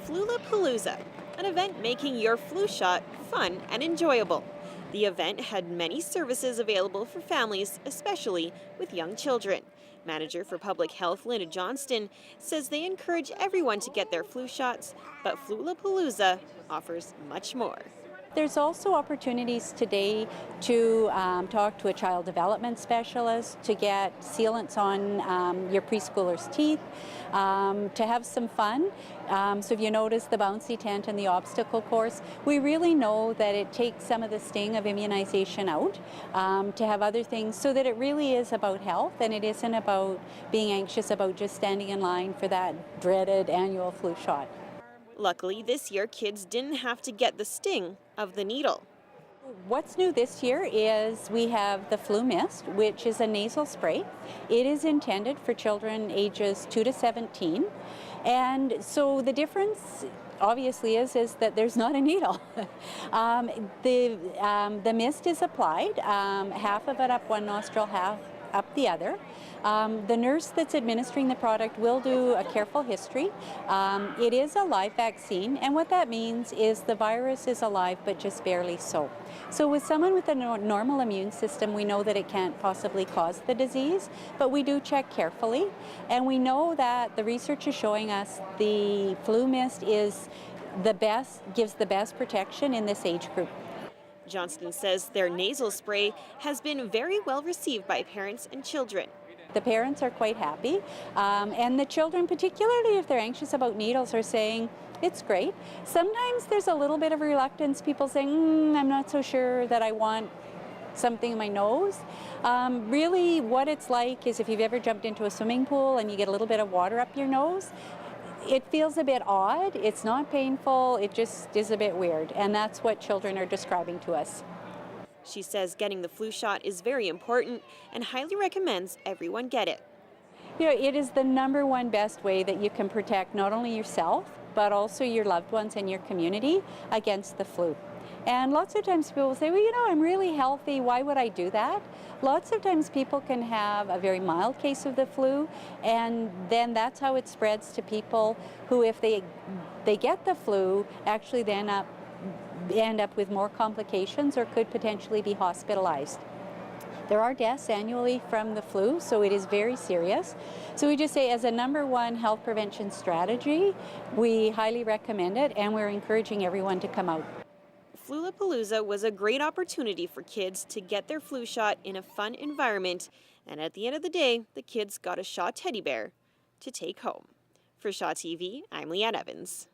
Flulapalooza, an event making your flu shot fun and enjoyable. The event had many services available for families, especially with young children. Manager for Public Health Linda Johnston says they encourage everyone to get their flu shots, but Flulapalooza offers much more. There's also opportunities today to talk to a child development specialist, to get sealants on your preschooler's teeth, to have some fun. So if you notice the bouncy tent and the obstacle course, we really know that it takes some of the sting of immunization out, to have other things so that it really is about health and it isn't about being anxious about just standing in line for that dreaded annual flu shot. Luckily, this year kids didn't have to get the sting of the needle. What's new this year is we have the flu mist, which is a nasal spray. It is intended for children ages 2 to 17. And so the difference obviously is that there's not a needle. The mist is applied, half of it up one nostril, half up the other. The nurse that's administering the product will do a careful history. It is a live vaccine, and what that means is the virus is alive, but just barely so. So with someone with a normal immune system, we know that it can't possibly cause the disease, but we do check carefully, and we know that the research is showing us the flu mist is gives the best protection in this age group. Johnston says their nasal spray has been very well received by parents and children. The parents are quite happy, and the children, particularly if they're anxious about needles, are saying, it's great. Sometimes there's a little bit of reluctance, people saying, I'm not so sure that I want something in my nose. Really what it's like is if you've ever jumped into a swimming pool and you get a little bit of water up your nose, it feels a bit odd, it's not painful, it just is a bit weird, and that's what children are describing to us. She says getting the flu shot is very important and highly recommends everyone get it. You know, it is the number one best way that you can protect not only yourself, but also your loved ones and your community against the flu. And lots of times people say, well, you know, I'm really healthy, why would I do that? Lots of times people can have a very mild case of the flu, and then that's how it spreads to people who, if they get the flu, actually then end up with more complications or could potentially be hospitalized. There are deaths annually from the flu, so it is very serious. So we just say as a number one health prevention strategy, we highly recommend it, and we're encouraging everyone to come out. Flulapalooza was a great opportunity for kids to get their flu shot in a fun environment, and at the end of the day, the kids got a Shaw teddy bear to take home. For Shaw TV, I'm Leanne Evans.